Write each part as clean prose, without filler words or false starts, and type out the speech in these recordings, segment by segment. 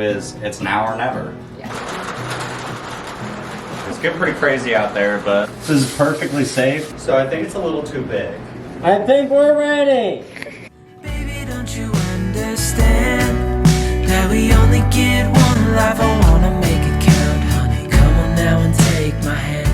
is it's now or never. Yeah. It's getting pretty crazy out there, but this is perfectly safe. So I think it's a little too big. I think we're ready. Baby, don't you understand that we only get one life? I wanna make it count, honey. Come on now and take my hand.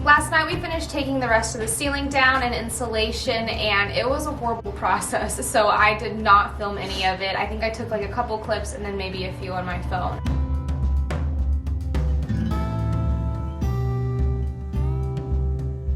Last night we finished taking the rest of the ceiling down and insulation, and it was a horrible process, so I did not film any of it. I think I took like a couple clips and then maybe a few on my phone.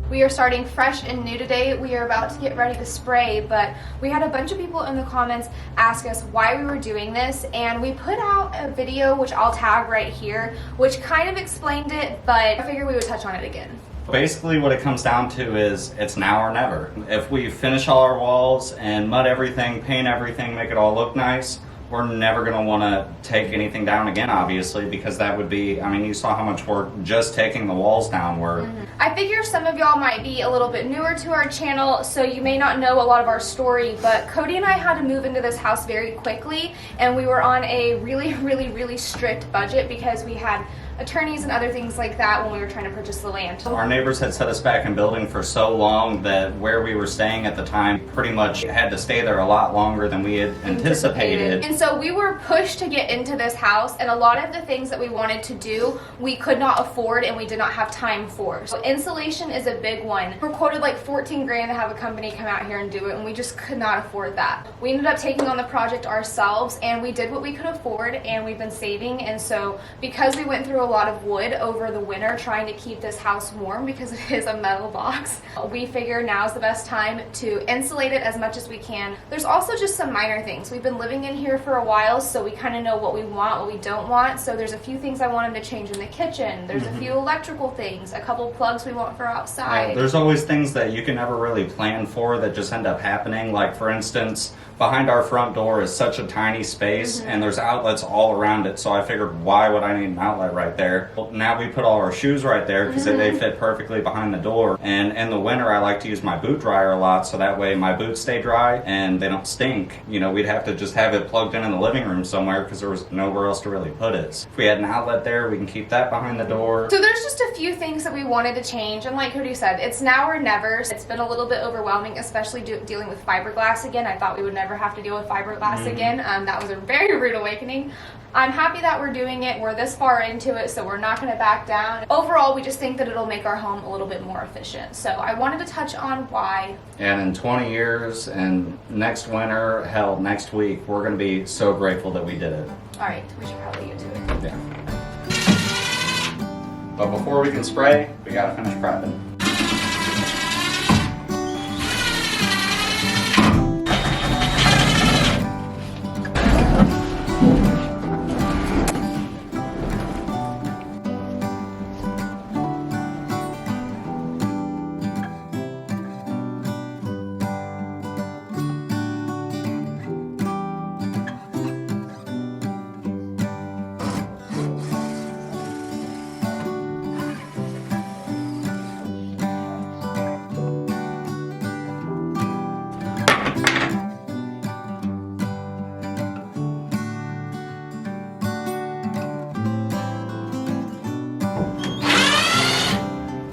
We are starting fresh and new today. We are about to get ready to spray, but we had a bunch of people in the comments ask us why we were doing this, and we put out a video, which I'll tag right here, which kind of explained it, but I figured we would touch on it again. Basically what it comes down to is it's now or never. If we finish all our walls and mud everything, paint everything, make it all look nice, we're never going to want to take anything down again, obviously, because that would be, I mean, you saw how much work just taking the walls down were. I figure some of y'all might be a little bit newer to our channel, so you may not know a lot of our story, but Cody and I had to move into this house very quickly, and we were on a really strict budget because we had attorneys and other things like that when we were trying to purchase the land. Our neighbors had set us back in building for so long that where we were staying at the time pretty much had to stay there a lot longer than we had anticipated. And so we were pushed to get into this house, and a lot of the things that we wanted to do we could not afford and we did not have time for. So insulation is a big one. We're quoted like 14 grand to have a company come out here and do it, and we just could not afford that. We ended up taking on the project ourselves, and we did what we could afford, and we've been saving. And so because we went through a lot of wood over the winter trying to keep this house warm because it is a metal box, we figure now's the best time to insulate it as much as we can. There's also just some minor things. We've been living in here for a while, so we kind of know what we want, what we don't want. So there's a few things I wanted to change in the kitchen. There's a few electrical things, a couple plugs we want for outside. Yeah, there's always things that you can never really plan for that just end up happening. Like, for instance, behind our front door is such a tiny space and there's outlets all around it, so I figured, why would I need an outlet right there? Well, now we put all our shoes right there because they fit perfectly behind the door. And in the winter I like to use my boot dryer a lot, so that way my boots stay dry and they don't stink. You know, we'd have to just have it plugged in the living room somewhere because there was nowhere else to really put it. So if we had an outlet there, we can keep that behind the door. So there's just a few things that we wanted to change, and like Cody said, it's now or never. It's been a little bit overwhelming, especially dealing with fiberglass again. I thought we would never have to deal with fiberglass again. That was a very rude awakening. I'm happy that we're doing it. We're this far into it, so we're not going to back down. Overall, we just think that it'll make our home a little bit more efficient. So I wanted to touch on why. And in 20 years and next winter, hell, next week, we're going to be so grateful that we did it. All right, we should probably get to it. Yeah. But before we can spray, we got to finish prepping.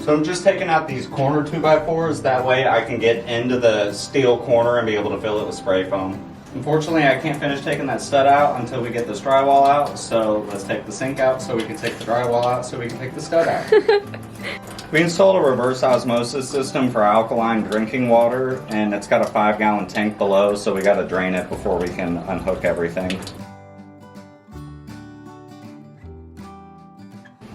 So I'm just taking out these corner 2x4s, that way I can get into the steel corner and be able to fill it with spray foam. Unfortunately, I can't finish taking that stud out until we get this drywall out, so let's take the sink out so we can take the drywall out so we can take the stud out. We installed a reverse osmosis system for alkaline drinking water, and it's got a 5-gallon tank below, so we got to drain it before we can unhook everything.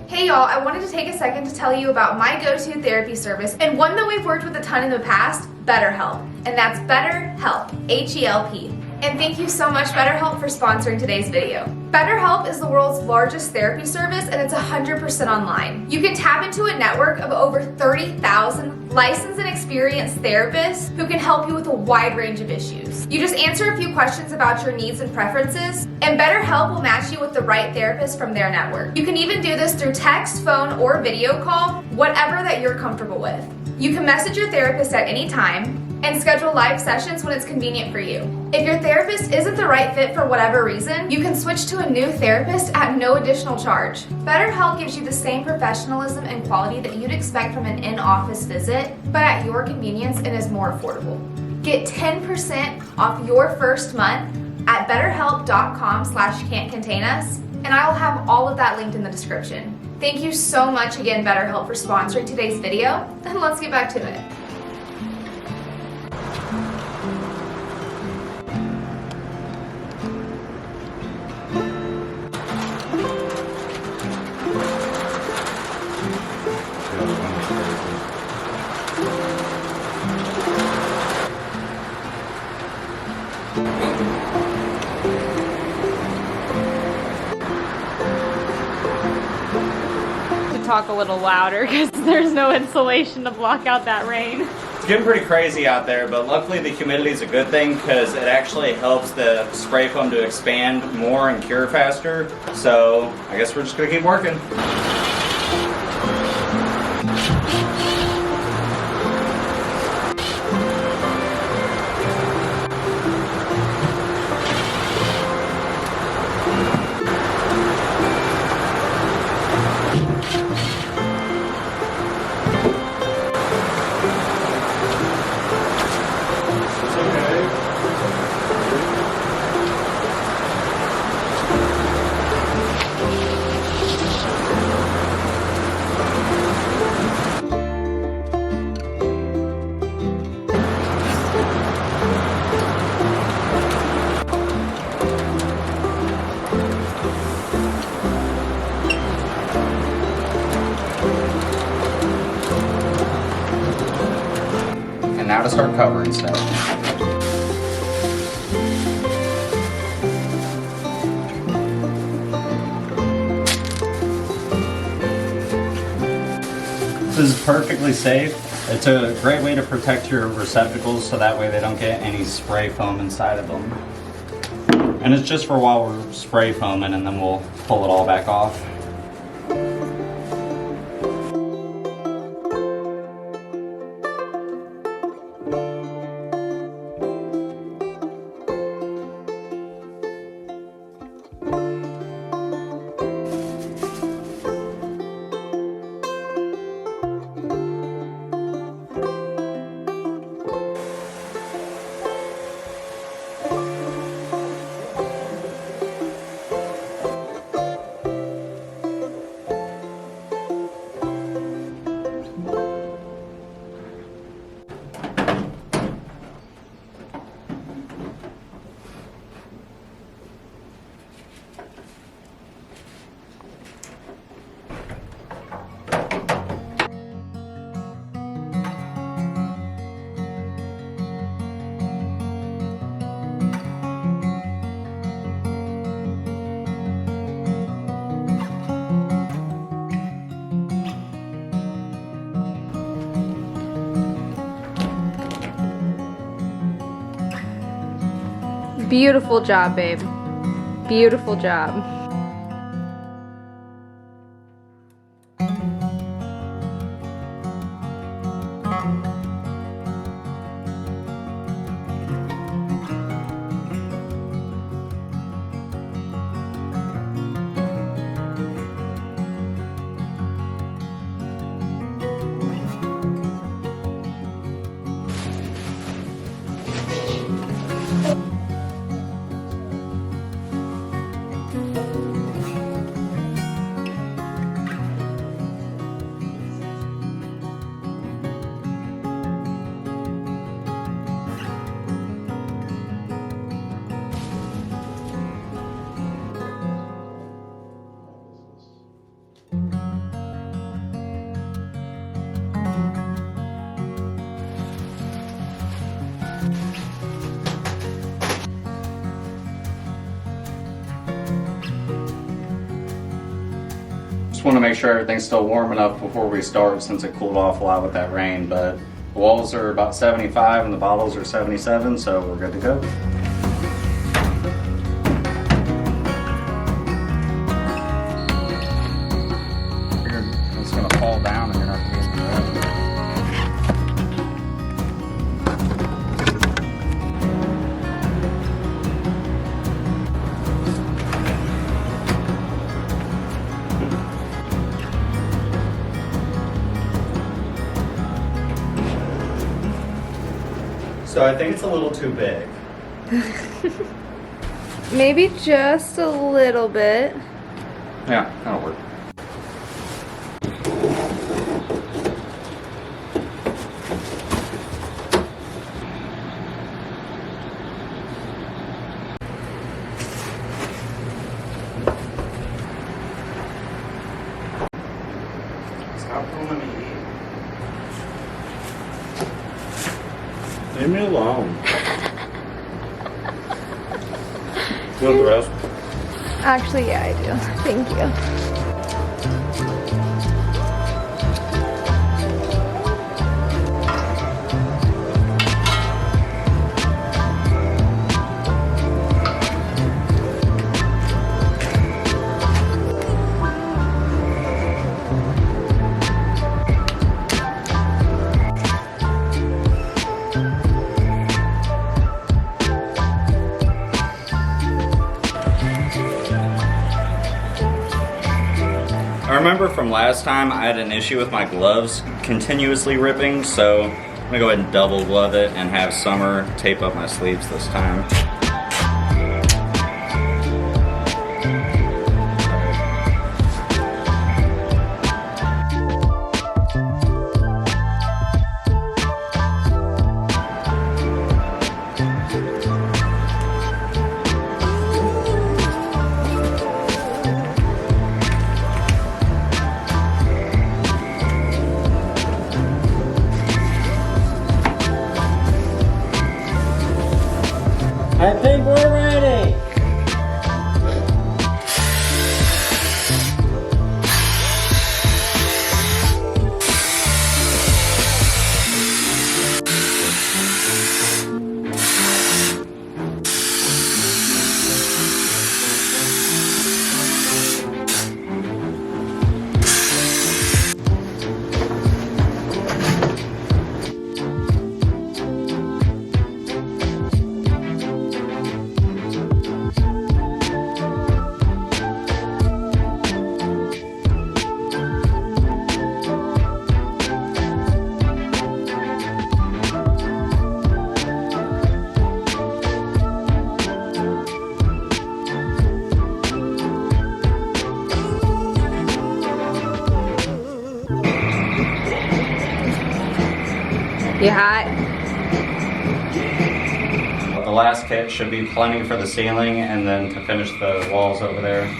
Hey y'all, I wanted to take take a second to tell you about my go-to therapy service and one that we've worked with a ton in the past, BetterHelp. And that's BetterHelp, H-E-L-P. And thank you so much, BetterHelp, for sponsoring today's video. BetterHelp is the world's largest therapy service, and it's 100% online. You can tap into a network of over 30,000 licensed and experienced therapists who can help you with a wide range of issues. You just answer a few questions about your needs and preferences, and BetterHelp will match you with the right therapist from their network. You can even do this through text, phone, or video call, whatever that you're comfortable with. You can message your therapist at any time and schedule live sessions when it's convenient for you. If your therapist isn't the right fit for whatever reason, you can switch to a new therapist at no additional charge. BetterHelp gives you the same professionalism and quality that you'd expect from an in-office visit, but at your convenience and is more affordable. Get 10% off your first month at betterhelp.com/can'tcontainus, and I will have all of that linked in the description. Thank you so much again, BetterHelp, for sponsoring today's video, and let's get back to it. Talk a little louder because there's no insulation to block out that rain. It's getting pretty crazy out there, but luckily the humidity is a good thing because it actually helps the spray foam to expand more and cure faster. So I guess we're just gonna keep working. Now to start covering stuff. This is perfectly safe. It's a great way to protect your receptacles so that way they don't get any spray foam inside of them. And it's just for while we're spray foaming, and then we'll pull it all back off. Beautiful job, babe. Beautiful job. want to make sure everything's still warm enough before we start since it cooled off a lot with that rain, but the walls are about 75 and the bottles are 77, so we're good to go. It's going to fall down and you're not going to be able to grab it. So I think it's a little too big. Maybe just a little bit. Yeah, that'll work. Stop pulling me. Leave me alone. You want the rest? Actually, yeah, I do. Thank you. I remember from last time I had an issue with my gloves continuously ripping, so I'm gonna go ahead and double glove it and have Summer tape up my sleeves this time. I think we're ready. You hot? The last kit should be plenty for the ceiling and then to finish the walls over there.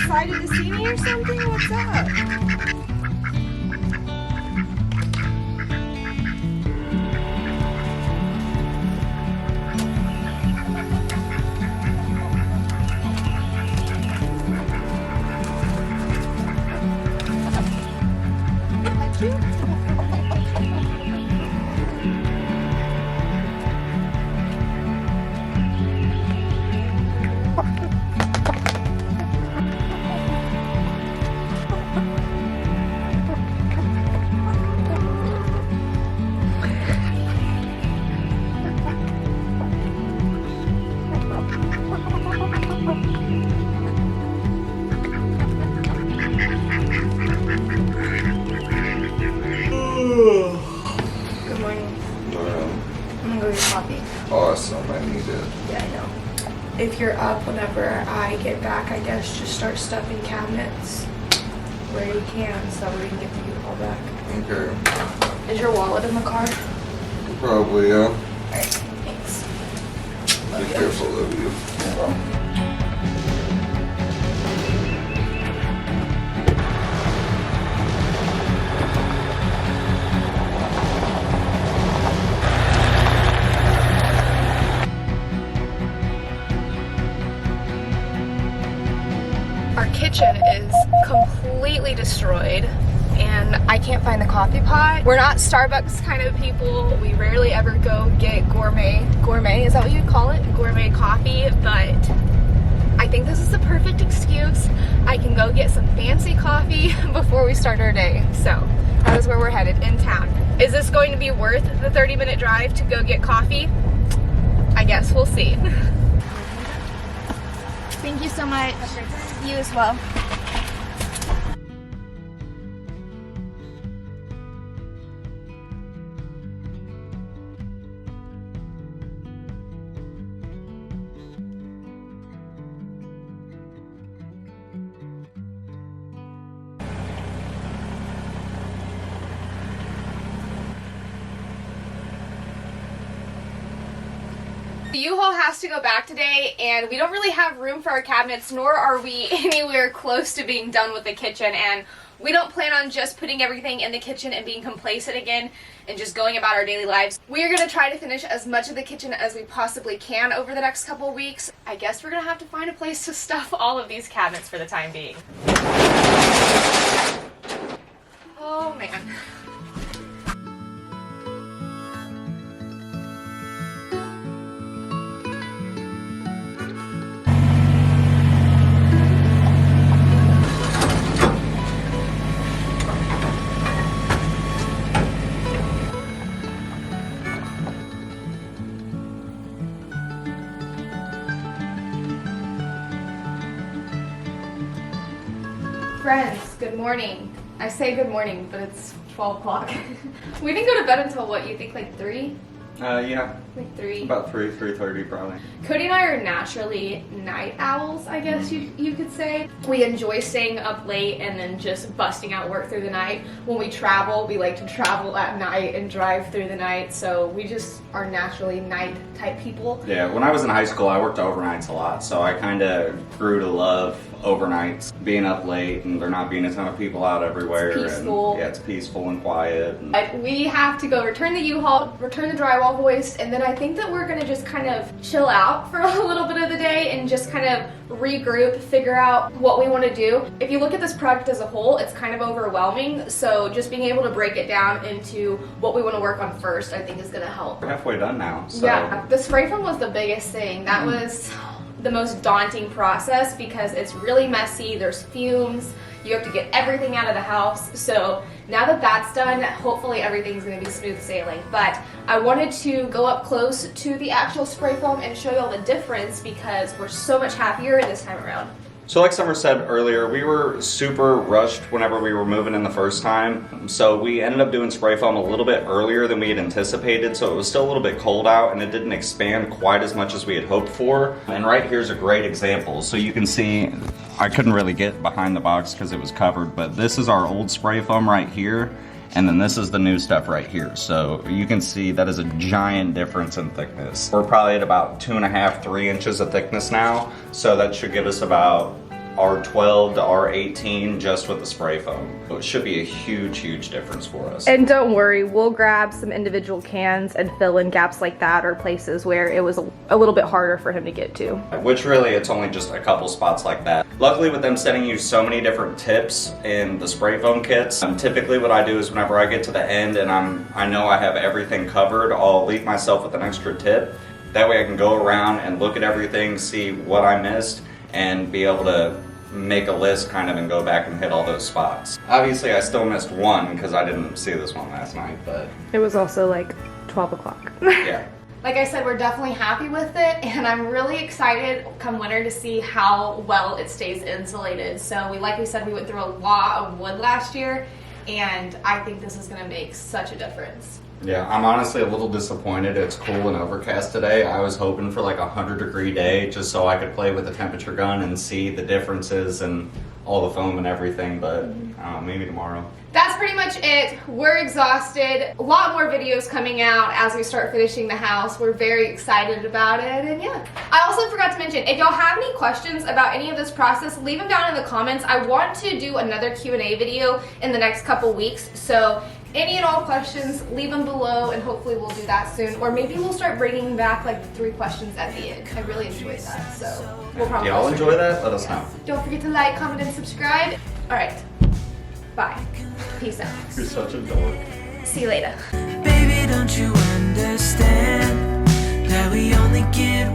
excited to see me or something? What's up? Good morning. I'm gonna go get coffee. Awesome, I need it. Yeah, I know. If you're up whenever I get back, I guess just start stuffing cabinets where you can so we can get the U-Haul back. Okay. Is your wallet in the car? Probably, yeah. Alright, thanks. Be careful of you. Our kitchen is completely destroyed and I can't find the coffee pot. We're not Starbucks kind of people. We rarely ever go get gourmet, is that what you'd call it? Gourmet coffee, but I think this is the perfect excuse. I can go get some fancy coffee before we start our day. So that is where we're headed, in town. Is this going to be worth the 30-minute drive to go get coffee? I guess we'll see. Thank you so much. You as well. The U-Haul has to go back today, and we don't really have room for our cabinets, nor are we anywhere close to being done with the kitchen, and we don't plan on just putting everything in the kitchen and being complacent again and just going about our daily lives. We are going to try to finish as much of the kitchen as we possibly can over the next couple weeks. I guess we're going to have to find a place to stuff all of these cabinets for the time being. Oh man. Friends, good morning. I say good morning, but it's 12 o'clock. We didn't go to bed until what, you think like 3? Yeah. Like 3? About 3:30 probably. Cody and I are naturally night owls, I guess you could say. We enjoy staying up late and then just busting out work through the night. When we travel, we like to travel at night and drive through the night, so we just are naturally night type people. Yeah, when I was in high school, I worked overnights a lot, so I kind of grew to love overnights, being up late and there not being a ton of people out everywhere. It's peaceful. And, yeah, it's peaceful and quiet. And But we have to go return the U-Haul, return the drywall hoist, and then I think that we're gonna just kind of chill out for a little bit of the day and just kind of regroup, figure out what we want to do. If you look at this project as a whole, it's kind of overwhelming, so just being able to break it down into what we want to work on first, I think is gonna help. we're halfway done now. So. Yeah, the spray foam was the biggest thing. That was the most daunting process because it's really messy, there's fumes, you have to get everything out of the house. So now that that's done, hopefully everything's gonna be smooth sailing. But I wanted to go up close to the actual spray foam and show you all the difference because we're so much happier this time around. So like Summer said earlier, we were super rushed whenever we were moving in the first time. So we ended up doing spray foam a little bit earlier than we had anticipated. So it was still a little bit cold out and it didn't expand quite as much as we had hoped for. And right here's a great example. So you can see, I couldn't really get behind the box because it was covered, but this is our old spray foam right here. And then this is the new stuff right here. So you can see that is a giant difference in thickness. We're probably at about 2.5–3 inches of thickness now. So that should give us about R12 to R18 just with the spray foam. So it should be a huge difference for us. And don't worry, we'll grab some individual cans and fill in gaps like that or places where it was a little bit harder for him to get to. Which really, it's only just a couple spots like that. Luckily with them sending you so many different tips in the spray foam kits, typically what I do is whenever I get to the end and I know I have everything covered, I'll leave myself with an extra tip. That way I can go around and look at everything, see what I missed, and be able to make a list kind of and go back and hit all those spots. Obviously I still missed one because I didn't see this one last night, but It was also like 12 o'clock. yeah. Like I said, we're definitely happy with it, and I'm really excited come winter to see how well it stays insulated. So like we said, we went through a lot of wood last year, and I think this is gonna make such a difference. Yeah, I'm honestly a little disappointed. It's cool and overcast today. I was hoping for like a 100-degree day just so I could play with the temperature gun and see the differences and all the foam and everything, but I don't know, maybe tomorrow. That's pretty much it. We're exhausted. A lot more videos coming out as we start finishing the house. We're very excited about it, and yeah. I also forgot to mention, if y'all have any questions about any of this process, leave them down in the comments. I want to do another Q&A video in the next couple weeks, so any and all questions, leave them below, and hopefully we'll do that soon. Or maybe we'll start bringing back like 3 questions at the end. I really enjoyed that, so we'll probably. Y'all enjoy that? Let us know. Don't forget to like, comment, and subscribe. All right, bye. Peace out. You're such a dork. See you later. Baby, don't you understand that we only get